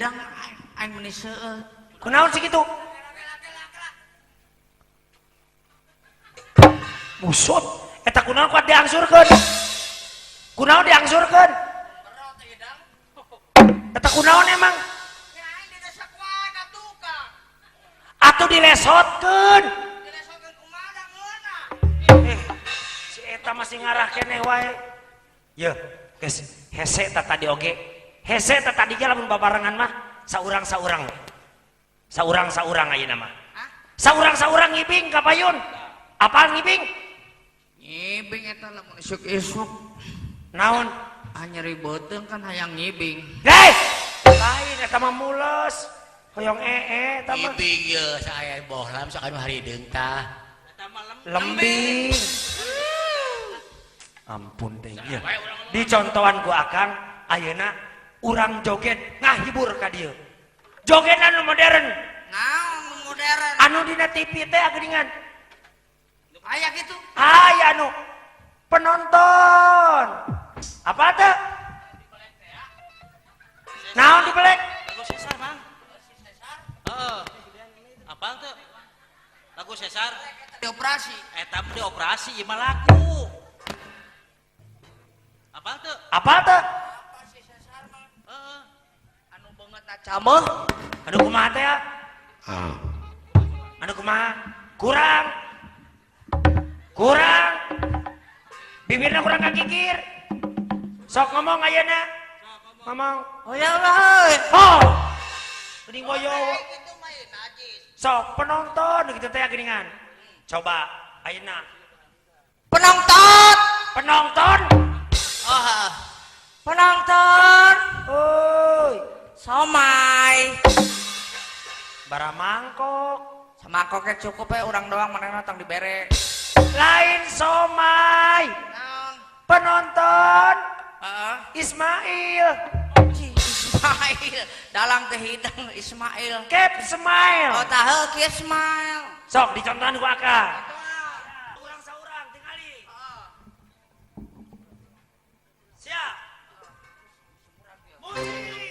hidang aing meuni seueur. Kunaon sih gitu? Busut. Eta kunaon kuat diangsurkeun? Kunaon diangsurkeun? Eta kunaon emang? Ya aing didesak wae ka tukang. Atuh dilesotkeun. Dilesotkeun kumaha da ngeuna? Si eta masih ngarah keneh wae. Yeuh, geus hese eta tadi oge. Hese eta tadi ge lamun babarengan mah saurang-saurang. Saurang-saurang ayeuna mah. Saurang-saurang ngibing ka payun. Apal ngibing? Ngibing eta lamun isuk-isuk. Naon? Nyeri beuteung kan hayang ngibing. Hei! Lain eta mah mules. Hoyong eta mah. Ngibing ye saaya bohlam sakanu harideung tah. Eta mah Lembing. Ampun deh ieu. Dicontohan ku Akang ayeuna urang joget ngahibur ka dieu. Joget anu modern. Naon modern? Anu dina TV teh ageuningan. Aya gitu. Aya anu penonton. Apa teh? Naon dibelek? Lagu Sesar, Bang. Heeh. Apal teh? Lagu Sesar Dioperasi. eta mah dioperasi ieu mah lagu. Apal teh? Apa teh? Apa si Cesar mah? Heeh. Anu beungeutna cameuh. Anu kumaha teh ya? Anu kumaha? Kurang. Bibirna kurang kakikir. Sok ngomong ayeuna. Ngomong. Oh ya Allah. Oh. Geuning boyo. Itu mah najis. Sok penonton gitu teh geuningan. Coba ayeuna. Penonton. Penonton. Oh. Penonton. Oi. Somai. Bara mangkok. Samangkoknya cukup ya urang doang manehna tong dibere. Lain somai. Naon? Penonton. Heeh. Ismail. Ismail. Dalang teh hidang Ismail. Cap smile. Oh tah kieu Ismail. Sok dicontohan ku Akang. Urang saurang tingali. Siap. Musik.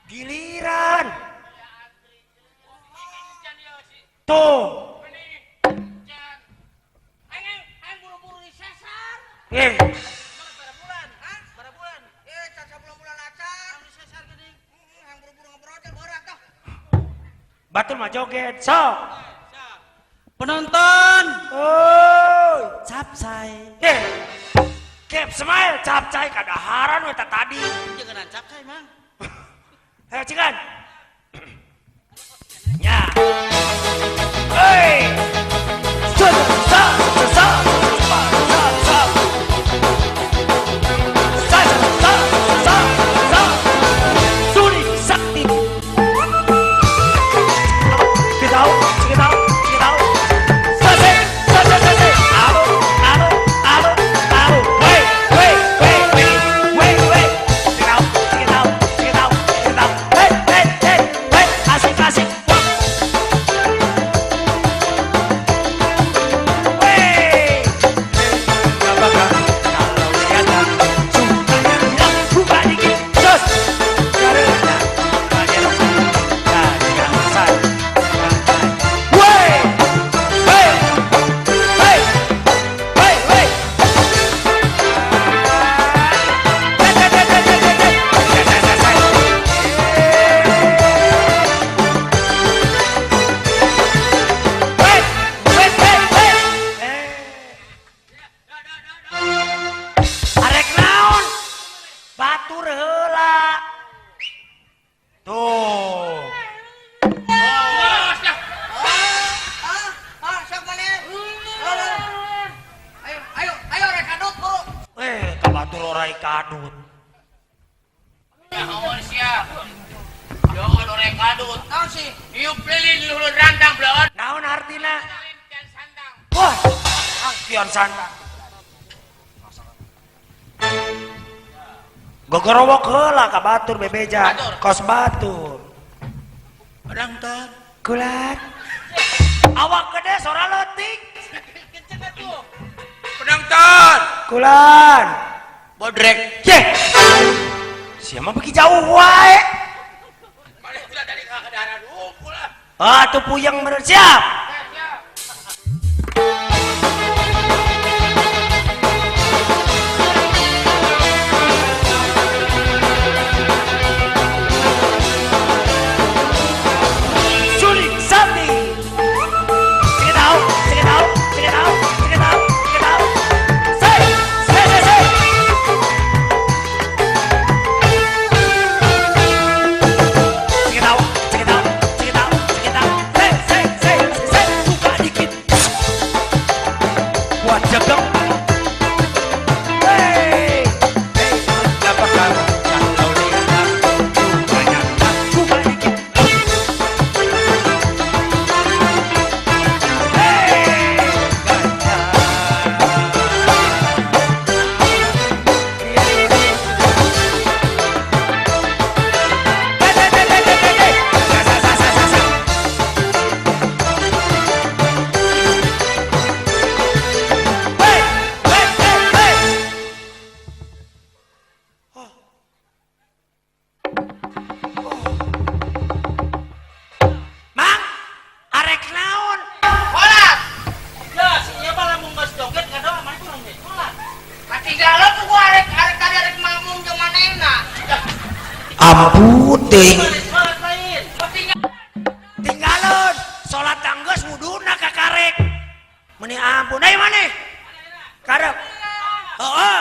Giliran. Tuh. Aing buru-buru di Cesar. Bara bulan. Hah? Bara bulan. Can sabulan-bulan acan. Di Cesar geuning. Aing buru-buru ngobrol berat tah. Batul mah joget. Sok. Penonton. Oi. Capcay. Cap smile capcay kadaharan we tadi. Jangan capcay, Mang. Ayo cikan. Ya. Hei. Sa sa sa sa sa sa. Sa sa sa sa. Suri sakti. Kita tahu. Sa sa sa sa sa. Alo. Wait. Kita tahu. Asik. batur heula. Tuh. Sok mana? Ayo rek kadut buru. Ka batur orai kadut. Ya awan sia. Jangan orang kadut. Naon sih? Ieu pelin luhur randang belawan. Naon artina? Pian sandang. Wah, pion sandang. Gogorowok heula ka batur bebeja. Batur. Kos batur. Padang teh. Kulat. Awak gede sora leutik. Kenceng atuh. Penonton. Kulan. Bodrek. Ceh. Siapa pergi jauh wae? Mana pula dari keadaan pula. Ah, tuh puyeng bener siap. Suling Sandi. Cek it out, cek it out, cek it out, cek it out, cek it out. Say. Check it out, check it out, check it out, check it out. Say. Buka dikit. Buat jaga. Hey. Kenapa kamu kalau lihat banyak Buka dikit. Hey. Mang, arek naon? Bolat. Ya, si ieu mah lamun geus joget kadang mana kurang deh. Ulah. Katinggalan tuh gua arek mamung jeung manehna. Ampun ting. Salat lain. Tinggalin. Salat tanggeus wuduna ka karek. Meni ampun. Ai maneh? Karep. Heeh.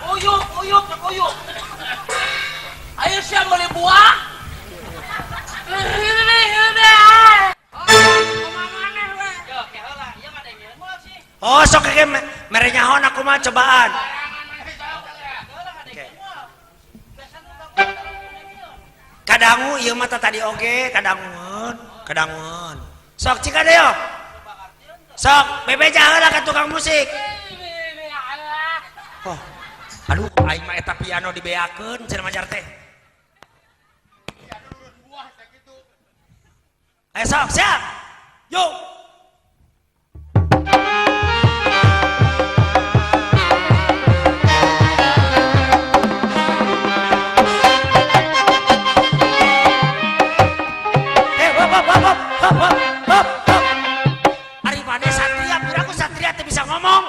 Uyuk, cek uyuk. Ayo siap beli buah. Yo, heula, ieu mah deng ieu mah sih. Oh, sok ke mere nyahon aku mah cobaan. Kadangu ieu mah tadi oge, kadangun. Sok cika deh yo. Sok bebeja heula ka tukang musik. Oh. Aduh, aing mah eta piano dibeakeun cenah majar teh. Ayo sok, siap. Yuk. Hop. Ari pade satria, piraku satria teh bisa ngomong.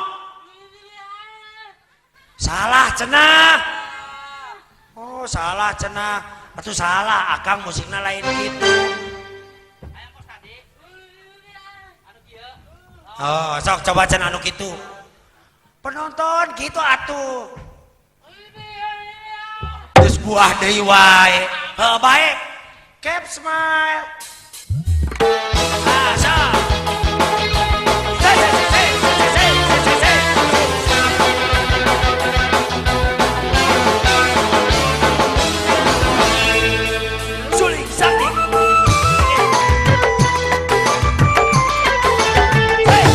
Salah cenah. Oh, salah cenah. Atuh salah, akang musikna lain gitu. Oh, sok coba cenah anu kitu. Penonton gitu atuh. Terus buah deui wae. Heuh bae. Cap smile. Ah, sok. Suling Sandi. Hey.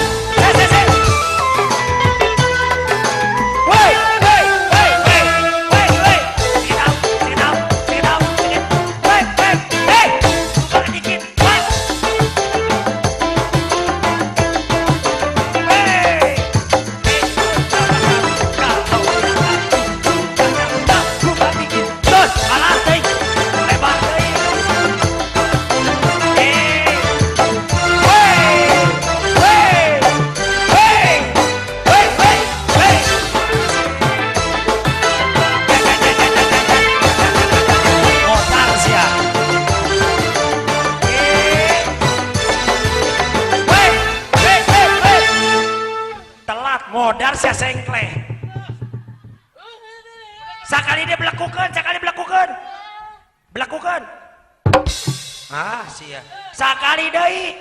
Sakali dia belakukan, sakali belakukan. Belakukan. Ah, sia. Sakali deui.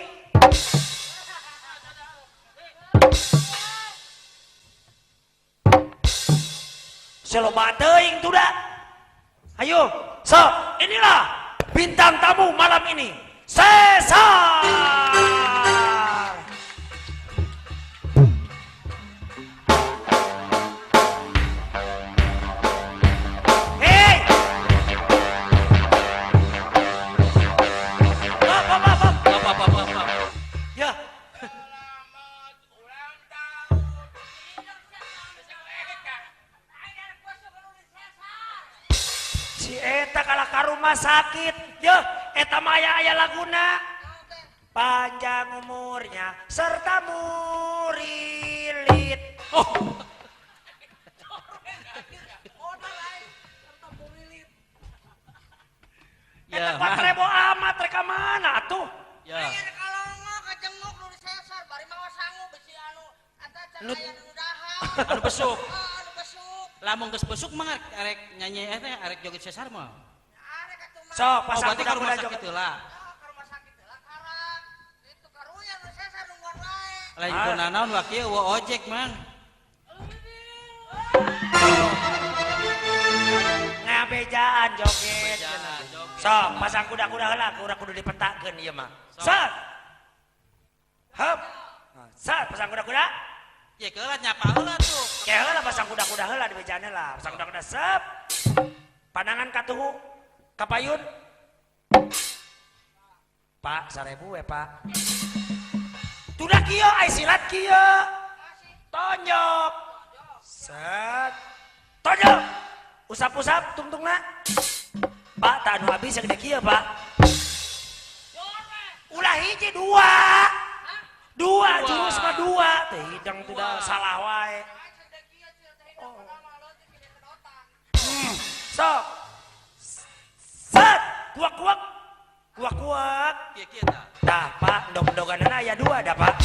Seloba teuing tuh dah. Ayo, sok, inilah bintang tamu malam ini. Cesar. Hei. Bapak. Ya. Si eta kalah ka rumah sakit. Yeuh, eta mah aya laguna. Panjang umurnya serta murilit. Oh. Ya, Eta patrebo amat reka mana atuh? Ya. Kalau nggak kejenguk nu disesar bari mawa sangu besi anu eta can Nu- aya nu dahar. Anu besuk. Anu besuk. Lamun geus besuk mah arek nyanyi eta arek joget sesar mah. Arek atuh mah. Sok, Oh, pasang berarti ka rumah kuda-kuda sakit joget. heula. Ka rumah sakit lah karak. Itu karunya nu sesar nungguan wae. Lain kuna naon wa kieu wa ojek mang. Ngabejaan joget. Bejaan, joget. Sok, pasang kuda-kuda heula, kudu dipetakeun ieu mah. Sat. Hap. Sat, pasang kuda-kuda. Ya keula nyapa heula tuh. Ke heula pasang kuda-kuda heula di bejaan heula. Pasang kuda-kuda sep. Pandangan katuhu. Kapayun. Pak, 1000 we, Pak. Tudah kieu ai silat kieu. Tonjok. Set. Tonjok. Usap-usap tungtungna. Pak, tak anu habis segede kieu, Pak. Ulah hiji dua. Dua, jurus mah dua. Teh hidang tidak salah wae. Sok. Set. Kuak-kuak. Kuak-kuak. Kieu tah. Dah, Pak, dog-doganana aya dua dah, Pak.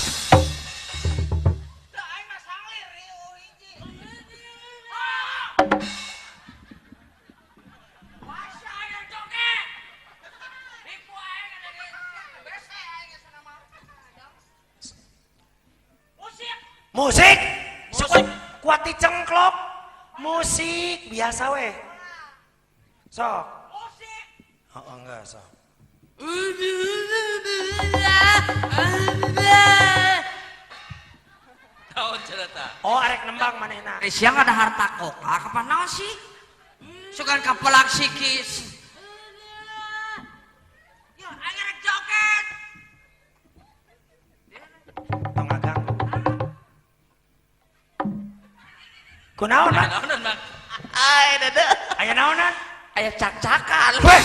Lah aing mah sanglir riu hiji. Masa aya joget. Ribu aing ada di bese aing sana mah. Musik. Musik. Musik. Kuati cengklok. Musik biasa weh. Sok. Musik. Oh, enggak, sok. Taon cerita. Oh, arek nembang manehna. Siang ada harta koka, kapan naon sih? Sugan kapelak sikis. Yo aing rek joget. Tong ngaganggu. Kunaon, Pak? Naonan mang. Ay, dede. Aya naonan? Aya cak-cakan. Weh.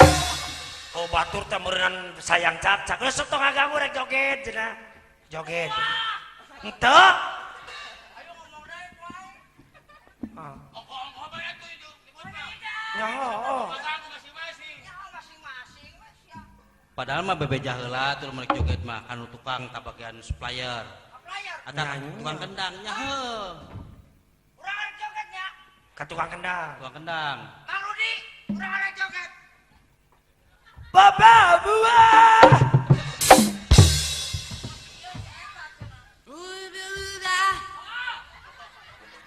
Oh, batur teh meureunnan sayang cak-cak. Geus tong ngaganggu rek joget cenah. Joget. Henteu. Ayo ngomong deui poe. Ongko bae atuh itu ributna. Ya, oh. Pasang masing-masing. Ya masing-masing we sia. Padahal mah bebeja heula tuh mereka joget mah anu tukang tabagian supplier. Player. Atau Nyanyi. tukang kendangnya heuh. Urang rek jogetnya. Ka tukang kendang. Tukang kendang. Mang Rudi, urang rek joget. Baba buah.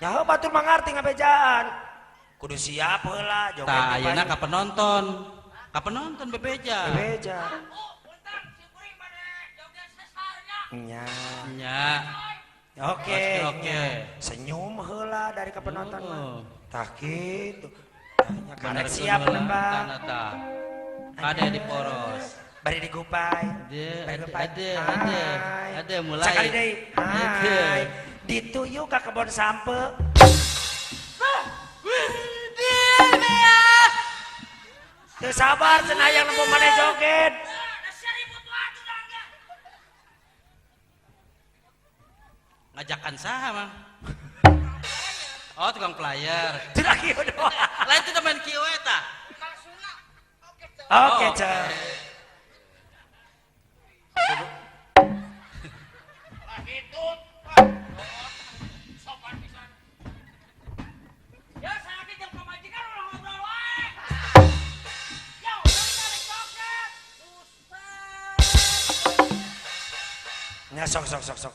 Nyaho batur mangarti ngabejaan. Kudu siap heula joget. Tah di ayeuna banyu. ka penonton. Ka penonton bebeja. Bebeja. Untang si kuring bade joget sesarnya. Nya. Nya. Oke. Oke. Senyum heula dari ke penonton mah. Oh. Tah kitu. Tahnya Bener karek siap heula, nembang. tah, tah. Kade di poros. Bari digupay. Bari digupay. Ada mulai. Sekali deui. Ada. Hai. Dituyu ka kebon sampe. Teu sabar cenah yang nempo maneh joget. Da sia ribut wae tuh dangnya. Ngajakan saha mang? Oh tukang player. Cenah kieu doang. Lain itu main kieu eta. Maksudna oke tuh. Oke, Oh, Cen. Lah hitut. Sopan pisan. Ya sakit jeung pamajikan ulah ngobrol nya sok.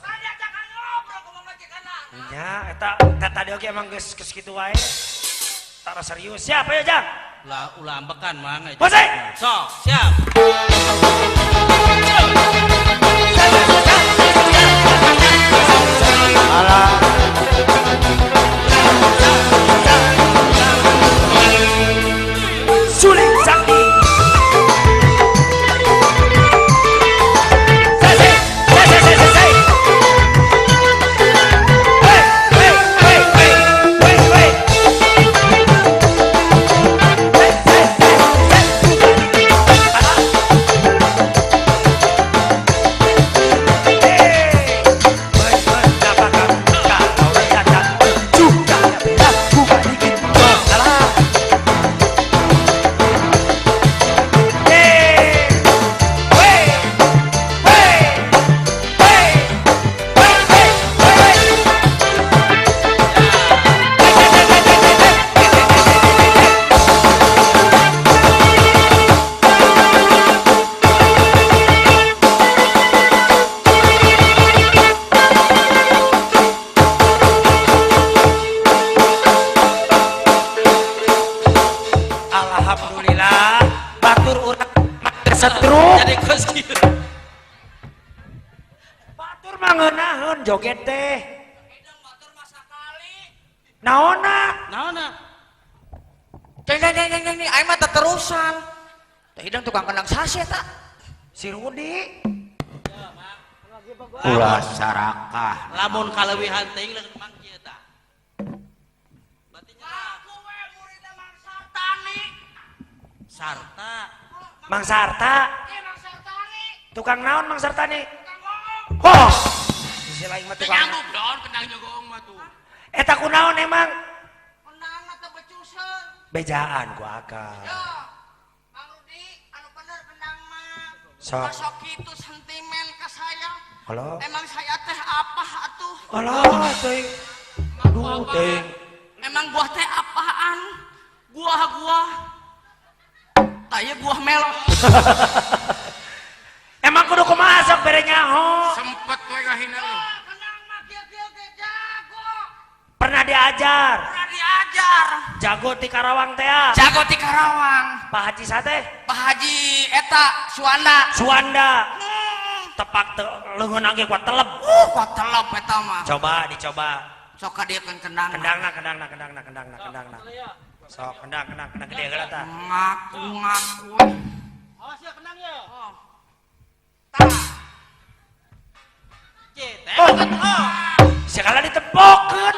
Ada jangan ngobrol ku majikanna. Nya eta tadi oge emang geus kitu wae. Tara serius. Siap aya Jang. Ulah ambekan mang. Bosai. Sok, siap. Suling sakti. Alhamdulillah batur urang setruk Jadi kos kieu. batur mah ngeunaheun joget teh Hidung batur masa kali. naonna Naonna? Ceng aing mah teterusan. Teh hidung tukang kendang sase eta. si Rudi Ulah sarakah. Lamun kalewihan teuing leun mang kieu tah. Berarti Aku we muridna Mang Sartani. sarta. Mang Sarta Mang Sartani. tukang naon Mang Sartani Tukang ngomong. oh sisi lain mah tukang Nyanggup don kendang nyogong mah tuh. eta kunaon emang Kendangna teh becuseun. bejaan ku akal Yo. Mang Rudi, anu bener kendang mah. Sok. Masok kitu sentimen ka saya. halo Emang saya teh apa atuh? alah teuing aduh teuing Emang buah teh apaan? Buah. Taya buah melon. emang kudu kumaha sok bere nyaho Sempet we ngahina euy. Kendang mah kieu teh jago. pernah diajar Pernah diajar. jago ti Karawang teh ah. Jago ti Karawang. Pak Haji sate Pak Haji eta Suanda. Suanda tepak leungeun ge kuat teleb Kuat telep eta mah. coba dicoba Sok kadiekeun kendang. kendangna sok kendang gede heula tah Ngaku. Awas ya kendang ya. Oh. Tah. Cet. oh sekala ditepokkeun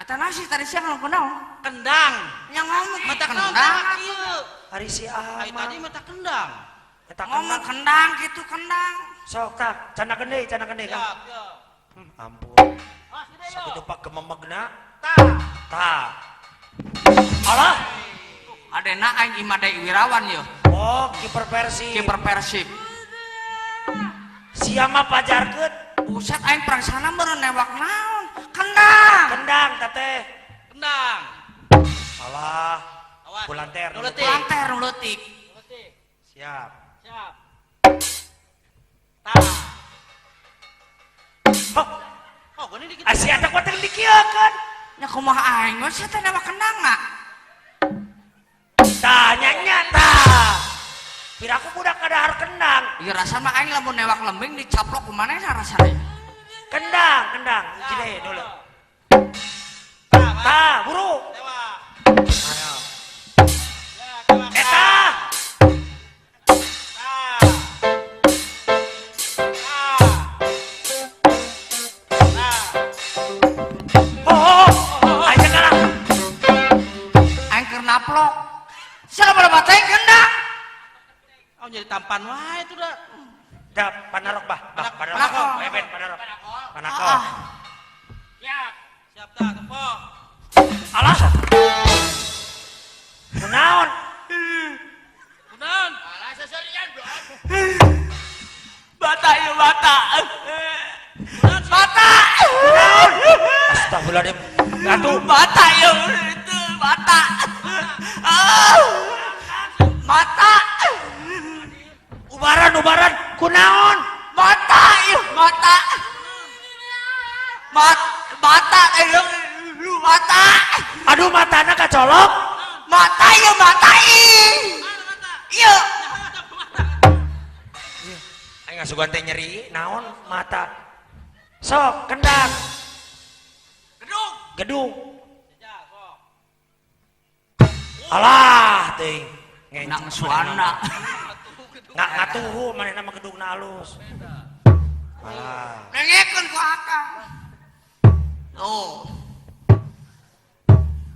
Eta nasi tadi siang lu kenal. Kendang. Yang ngomong Mata kendang. kendang kieu. hari si Ai Ahmad tadi mata kendang. eta Ngomong kendang kendang gitu kendang. sok tah canakeun deui kan Siap, ya. ampun Awas gede sok yo. itu pak kememegna Tah. tah alah Adena aing Imade Wirawan yo. oh kiper Persib Kiper Persib. sia mah pajarkeun Buset aing prangsana meureun newak naon? Kendang. kendang tah teh Kendang. alah Awas. bulan ter Nu leutik. Lanter leutik. Leutik. siap Siap. Tah. oh Oh, gini dikit. asia teh kuat dikieukeun Nya kumaha aing we sia teh newak kendang na. tanya nyata piraku budak kadahar kendang Ieu rasa mah aing lamun newak lembing dicaplok kumanehna rasana. kendang gede dulu Tah, Pak. tah buru Dewa. ayo Ya, dewa. eta Tah. Tah. aja kalah Aing keur naplok. Sia pada bateng kendang. Oh, jadi tampan wae itu dah. dah panarok bah panarok Panarok. beben panarok panako Ah. Siap. Siap tah, tepok. alah kunaon Kunaon? Alah seserian don. Bata ieu bata. Kunaon sih? Bata. astagfirullahaladzim atuh Bata ieu itu bata. Ah. Bata. ubaran kunaon Bata ieu bata. Mata ayo mata. Aduh matana kacolok. Mata ya matain. Iya. Aing ngasugan teh nyeri naon mata. Sok kendang. Gedung. Alah teuing. Nang suana. Ngatuhu manehna mah gedungna halus. Alah. Nengekeun ku akang. Oh.